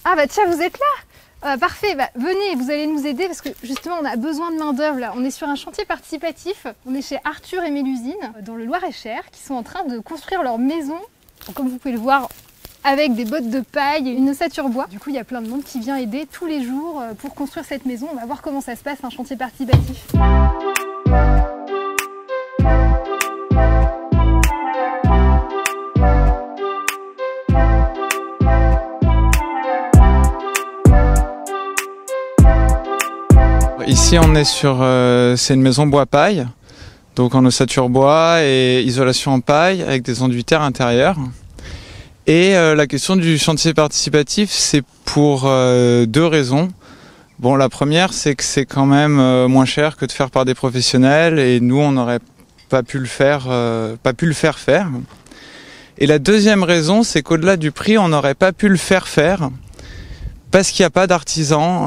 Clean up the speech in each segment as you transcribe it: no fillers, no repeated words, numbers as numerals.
Ah bah tiens, vous êtes là. Parfait, bah, venez, vous allez nous aider parce que justement on a besoin de main d'œuvre là. On est sur un chantier participatif, on est chez Arthur et Mélusine dans le Loir-et-Cher qui sont en train de construire leur maison, comme vous pouvez le voir, avec des bottes de paille et une ossature bois. Du coup il y a plein de monde qui vient aider tous les jours pour construire cette maison. On va voir comment ça se passe, un chantier participatif. Ici on est sur, c'est une maison bois-paille, donc en ossature bois et isolation en paille avec des enduits terre intérieurs. Et la question du chantier participatif, c'est pour deux raisons. Bon, la première, c'est que c'est quand même moins cher que de faire par des professionnels et nous on n'aurait pas pu le faire faire. Et la deuxième raison, c'est qu'au-delà du prix, on n'aurait pas pu le faire faire. Parce qu'il n'y a pas d'artisans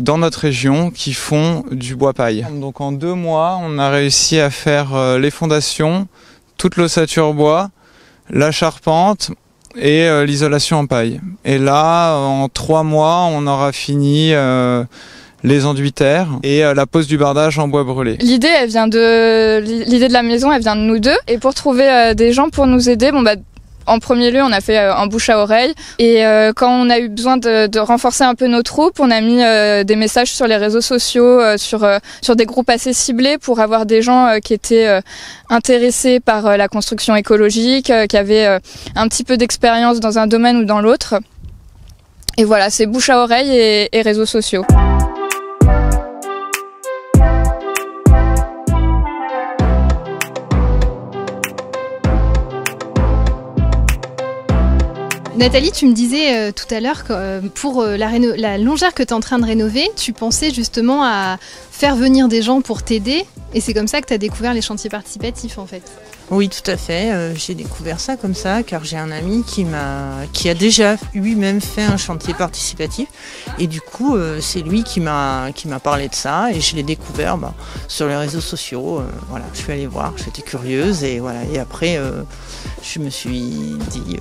dans notre région qui font du bois paille. Donc en 2 mois, on a réussi à faire les fondations, toute l'ossature bois, la charpente et l'isolation en paille. Et là, en 3 mois, on aura fini les enduits terre et la pose du bardage en bois brûlé. L'idée de la maison, elle vient de nous deux. Et pour trouver des gens pour nous aider, en premier lieu, on a fait un bouche à oreille et quand on a eu besoin de renforcer un peu nos troupes, on a mis des messages sur les réseaux sociaux, sur des groupes assez ciblés pour avoir des gens qui étaient intéressés par la construction écologique, qui avaient un petit peu d'expérience dans un domaine ou dans l'autre. Et voilà, c'est bouche à oreille et réseaux sociaux. Nathalie, tu me disais tout à l'heure que pour la longère que tu es en train de rénover, tu pensais justement à faire venir des gens pour t'aider et c'est comme ça que tu as découvert les chantiers participatifs en fait. Oui, tout à fait. J'ai découvert ça comme ça car j'ai un ami qui a déjà lui-même fait un chantier participatif et du coup c'est lui qui m'a parlé de ça et je l'ai découvert sur les réseaux sociaux. Voilà, je suis allée voir, j'étais curieuse et voilà et après je me suis dit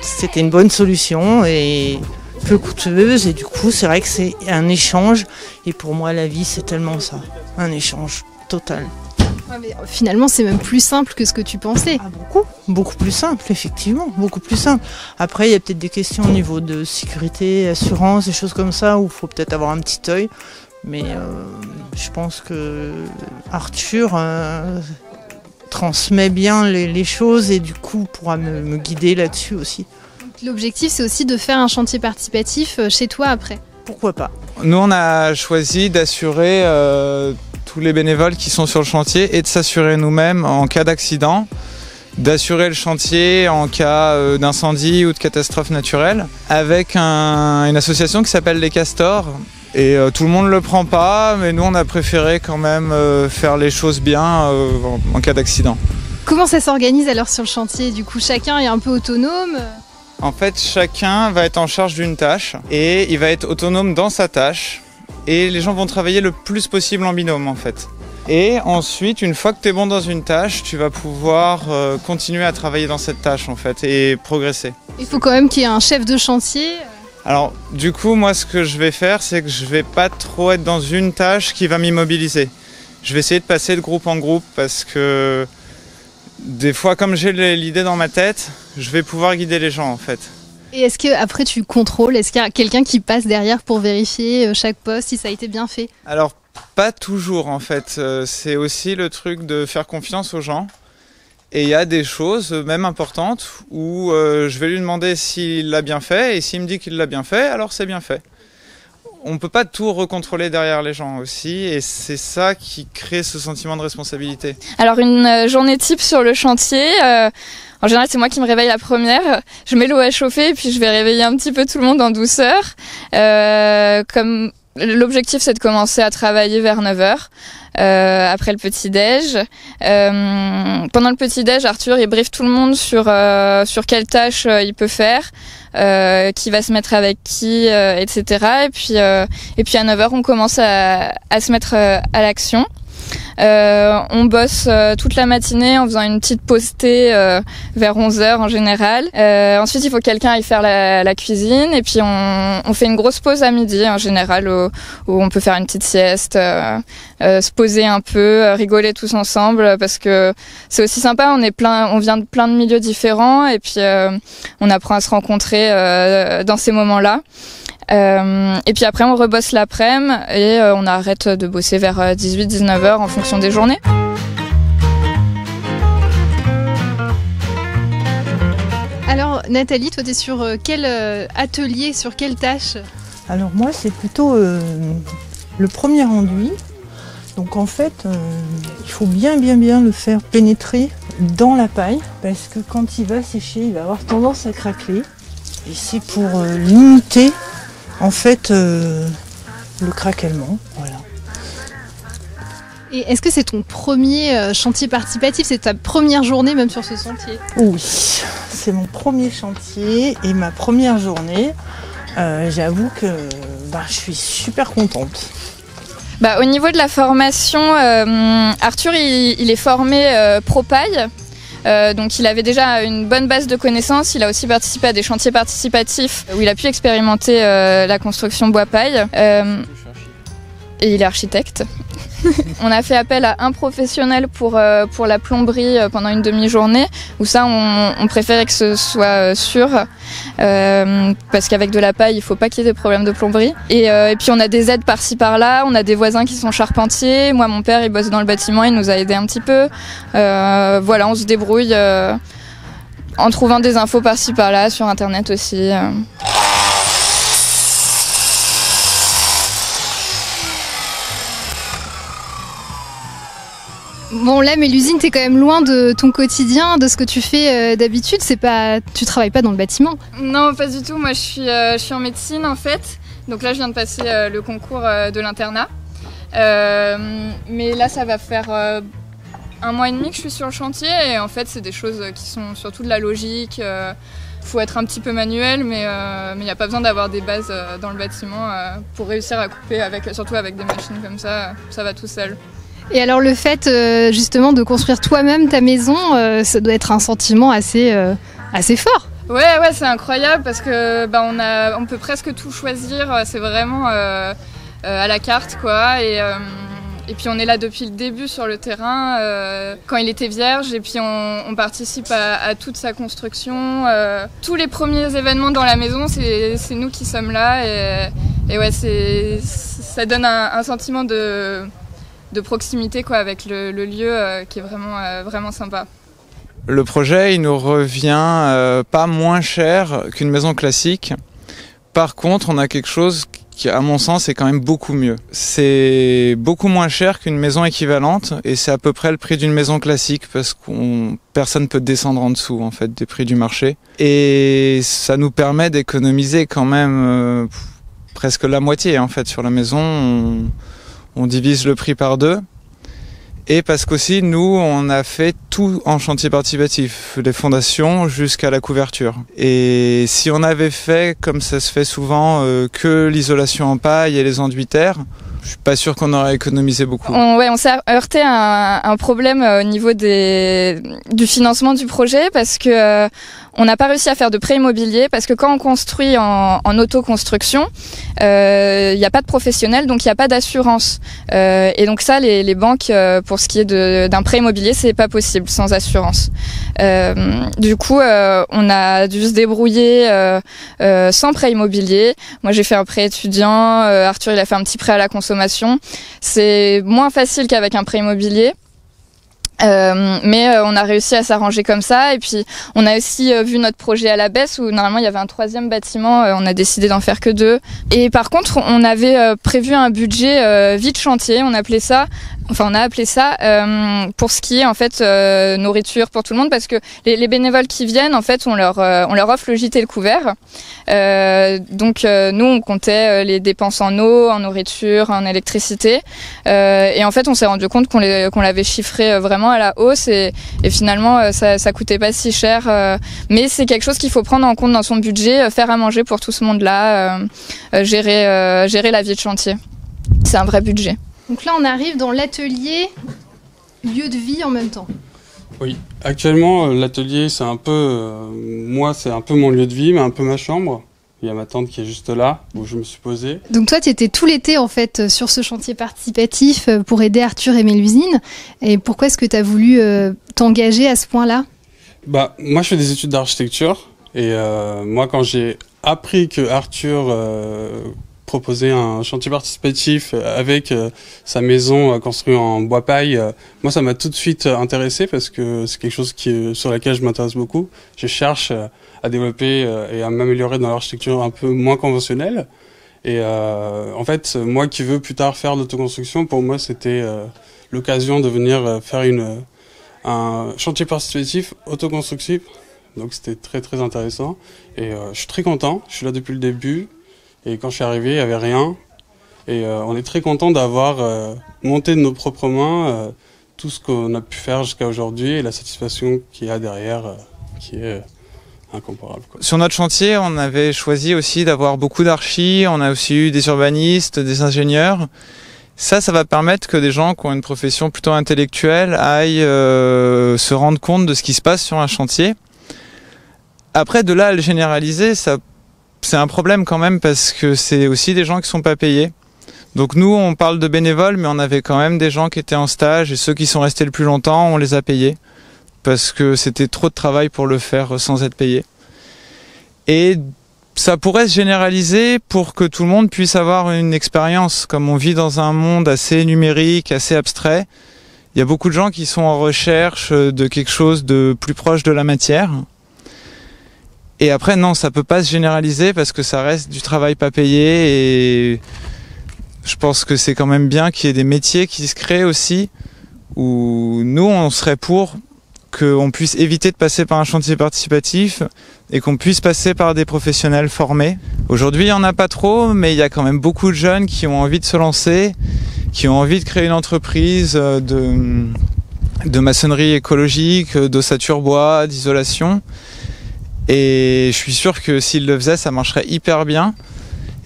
c'était une bonne solution et peu coûteuse et du coup c'est vrai que c'est un échange et pour moi la vie c'est tellement ça, un échange total. Ouais, mais finalement c'est même plus simple que ce que tu pensais. Ah, beaucoup plus simple effectivement, beaucoup plus simple. Après il y a peut-être des questions au niveau de sécurité, assurance, des choses comme ça où il faut peut-être avoir un petit œil mais je pense que Arthur transmet bien les choses et du coup pourra me guider là-dessus aussi. L'objectif c'est aussi de faire un chantier participatif chez toi après. Pourquoi pas. Nous on a choisi d'assurer tous les bénévoles qui sont sur le chantier et de s'assurer nous-mêmes en cas d'accident, d'assurer le chantier en cas d'incendie ou de catastrophe naturelle avec une association qui s'appelle les Castors. Et tout le monde ne le prend pas, mais nous on a préféré quand même faire les choses bien en cas d'accident. Comment ça s'organise alors sur le chantier? Du coup chacun est un peu autonome? En fait chacun va être en charge d'une tâche et il va être autonome dans sa tâche et les gens vont travailler le plus possible en binôme en fait. Et ensuite une fois que tu es bon dans une tâche, tu vas pouvoir continuer à travailler dans cette tâche en fait et progresser. Il faut quand même qu'il y ait un chef de chantier. Alors du coup moi ce que je vais faire c'est que je vais pas trop être dans une tâche qui va m'immobiliser. Je vais essayer de passer de groupe en groupe parce que des fois comme j'ai l'idée dans ma tête, je vais pouvoir guider les gens en fait. Et est-ce qu'après tu contrôles, est-ce qu'il y a quelqu'un qui passe derrière pour vérifier chaque poste si ça a été bien fait? Alors pas toujours en fait, c'est aussi le truc de faire confiance aux gens. Et il y a des choses, même importantes, où je vais lui demander s'il l'a bien fait, et s'il me dit qu'il l'a bien fait, alors c'est bien fait. On ne peut pas tout recontrôler derrière les gens aussi, et c'est ça qui crée ce sentiment de responsabilité. Alors une journée type sur le chantier, en général c'est moi qui me réveille la première, je mets l'eau à chauffer, et puis je vais réveiller un petit peu tout le monde en douceur. Comme l'objectif c'est de commencer à travailler vers 9h. Après le petit-déj. Pendant le petit-déj, Arthur il briefe tout le monde sur quelle tâche il peut faire, qui va se mettre avec qui, etc. Et puis à 9h, on commence à se mettre à l'action. On bosse toute la matinée en faisant une petite pause thé vers 11h en général. Ensuite, il faut que quelqu'un aille faire la cuisine et puis on fait une grosse pause à midi en général où on peut faire une petite sieste, se poser un peu, rigoler tous ensemble parce que c'est aussi sympa. On vient de plein de milieux différents et puis on apprend à se rencontrer dans ces moments-là. Et puis après on rebosse l'après-midi et on arrête de bosser vers 18-19h en fonction des journées. Alors Nathalie, toi tu es sur quel atelier, sur quelle tâche? Alors moi c'est plutôt le premier enduit. Donc en fait il faut bien le faire pénétrer dans la paille parce que quand il va sécher il va avoir tendance à craquer. Et c'est pour limiter en fait le craquellement. Voilà. Et est-ce que c'est ton premier chantier participatif? C'est ta première journée même sur ce sentier? Oui, c'est mon premier chantier et ma première journée. J'avoue que je suis super contente. Au niveau de la formation, Arthur il est formé pro-paille. Donc il avait déjà une bonne base de connaissances, il a aussi participé à des chantiers participatifs où il a pu expérimenter la construction bois-paille et il est architecte. On a fait appel à un professionnel pour la plomberie pendant une demi-journée où ça on préférait que ce soit sûr parce qu'avec de la paille il faut pas qu'il y ait des problèmes de plomberie et puis on a des aides par-ci par-là, on a des voisins qui sont charpentiers, moi mon père il bosse dans le bâtiment, il nous a aidé un petit peu, voilà on se débrouille en trouvant des infos par-ci par-là sur internet aussi. Bon là, mais l'usine, t'es quand même loin de ton quotidien, de ce que tu fais d'habitude. Tu travailles pas dans le bâtiment. Non, pas du tout. Moi, je suis en médecine en fait. Donc là, je viens de passer le concours de l'internat. Mais là, ça va faire 1 mois et demi que je suis sur le chantier. Et en fait, c'est des choses qui sont surtout de la logique. Faut être un petit peu manuel, mais il n'y a pas besoin d'avoir des bases dans le bâtiment pour réussir à couper, surtout avec des machines comme ça va tout seul. Et alors le fait justement de construire toi-même ta maison, ça doit être un sentiment assez fort. Ouais, c'est incroyable parce que on peut presque tout choisir. C'est vraiment à la carte quoi. Et puis on est là depuis le début sur le terrain quand il était vierge et puis on participe à toute sa construction. Tous les premiers événements dans la maison, c'est nous qui sommes là et ouais, ça donne un sentiment de proximité quoi, avec le lieu qui est vraiment sympa. Le projet il nous revient pas moins cher qu'une maison classique. Par contre, on a quelque chose qui, à mon sens, est quand même beaucoup mieux. C'est beaucoup moins cher qu'une maison équivalente et c'est à peu près le prix d'une maison classique parce que personne peut descendre en dessous en fait des prix du marché. Et ça nous permet d'économiser quand même presque la moitié en fait sur la maison. On divise le prix par 2 et parce qu'aussi nous on a fait tout en chantier participatif, les fondations jusqu'à la couverture. Et si on avait fait comme ça se fait souvent que l'isolation en paille et les enduits terre, je suis pas sûr qu'on aurait économisé beaucoup. On s'est heurté à un problème au niveau du financement du projet parce que on n'a pas réussi à faire de prêt immobilier parce que quand on construit en autoconstruction, il n'y a pas de professionnel, donc il n'y a pas d'assurance. Et donc ça, les banques, pour ce qui est d'un prêt immobilier, c'est pas possible sans assurance. Du coup, on a dû se débrouiller sans prêt immobilier. Moi, j'ai fait un prêt étudiant. Arthur, il a fait un petit prêt à la consommation. C'est moins facile qu'avec un prêt immobilier. Mais on a réussi à s'arranger comme ça et puis on a aussi vu notre projet à la baisse où normalement il y avait un 3e bâtiment, on a décidé d'en faire que 2 et par contre on avait prévu un budget vide chantier, on a appelé ça pour ce qui est en fait nourriture pour tout le monde parce que les bénévoles qui viennent en fait on leur offre le gîte et le couvert donc nous on comptait les dépenses en eau, en nourriture, en électricité et en fait on s'est rendu compte qu'on l'avait chiffré vraiment à la hausse et finalement ça coûtait pas si cher mais c'est quelque chose qu'il faut prendre en compte dans son budget, faire à manger pour tout ce monde là, gérer la vie de chantier, c'est un vrai budget. Donc là, on arrive dans l'atelier lieu de vie en même temps. Oui, actuellement, l'atelier, c'est un peu... moi, c'est un peu mon lieu de vie, mais un peu ma chambre. Il y a ma tante qui est juste là, où je me suis posé. Donc toi, tu étais tout l'été en fait sur ce chantier participatif pour aider Arthur et Mélusine. Et pourquoi est-ce que tu as voulu t'engager à ce point-là? Bah, moi, je fais des études d'architecture. Et moi, quand j'ai appris que Arthur proposait un chantier participatif avec sa maison construite en bois paille, moi, ça m'a tout de suite intéressé parce que c'est quelque chose sur laquelle je m'intéresse beaucoup. Je cherche à développer et à m'améliorer dans l'architecture un peu moins conventionnelle. Et en fait, moi qui veux plus tard faire de l'autoconstruction, pour moi c'était l'occasion de venir faire un chantier participatif autoconstructif. Donc c'était très très intéressant. Et je suis très content, je suis là depuis le début. Et quand je suis arrivé, il n'y avait rien. Et on est très content d'avoir monté de nos propres mains tout ce qu'on a pu faire jusqu'à aujourd'hui et la satisfaction qu'il y a derrière qui est... incomparable, quoi. Sur notre chantier, on avait choisi aussi d'avoir beaucoup d'archis, on a aussi eu des urbanistes, des ingénieurs. Ça va permettre que des gens qui ont une profession plutôt intellectuelle aillent se rendre compte de ce qui se passe sur un chantier. Après, de là à le généraliser, c'est un problème quand même parce que c'est aussi des gens qui sont pas payés. Donc nous, on parle de bénévoles, mais on avait quand même des gens qui étaient en stage et ceux qui sont restés le plus longtemps, on les a payés. Parce que c'était trop de travail pour le faire sans être payé. Et ça pourrait se généraliser pour que tout le monde puisse avoir une expérience. Comme on vit dans un monde assez numérique, assez abstrait, il y a beaucoup de gens qui sont en recherche de quelque chose de plus proche de la matière. Et après, non, ça peut pas se généraliser parce que ça reste du travail pas payé et je pense que c'est quand même bien qu'il y ait des métiers qui se créent aussi où nous, on serait pour qu'on puisse éviter de passer par un chantier participatif et qu'on puisse passer par des professionnels formés. Aujourd'hui, il n'y en a pas trop, mais il y a quand même beaucoup de jeunes qui ont envie de se lancer, qui ont envie de créer une entreprise de maçonnerie écologique, d'ossature bois, d'isolation. Et je suis sûr que s'ils le faisaient, ça marcherait hyper bien.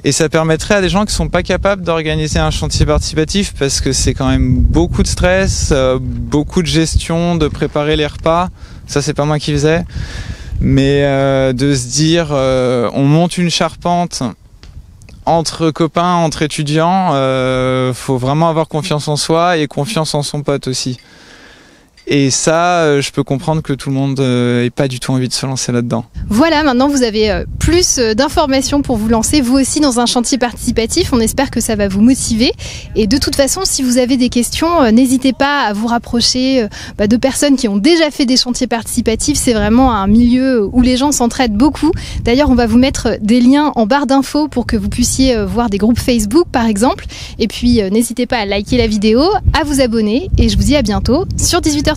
Et ça permettrait à des gens qui sont pas capables d'organiser un chantier participatif parce que c'est quand même beaucoup de stress, beaucoup de gestion, de préparer les repas. Ça, c'est pas moi qui faisais. Mais de se dire, on monte une charpente entre copains, entre étudiants, faut vraiment avoir confiance en soi et confiance en son pote aussi. Et ça, je peux comprendre que tout le monde n'ait pas du tout envie de se lancer là-dedans. Voilà, maintenant vous avez plus d'informations pour vous lancer vous aussi dans un chantier participatif. On espère que ça va vous motiver. Et de toute façon, si vous avez des questions, n'hésitez pas à vous rapprocher de personnes qui ont déjà fait des chantiers participatifs. C'est vraiment un milieu où les gens s'entraident beaucoup. D'ailleurs, on va vous mettre des liens en barre d'infos pour que vous puissiez voir des groupes Facebook par exemple. Et puis, n'hésitez pas à liker la vidéo, à vous abonner. Et je vous dis à bientôt sur 18h39.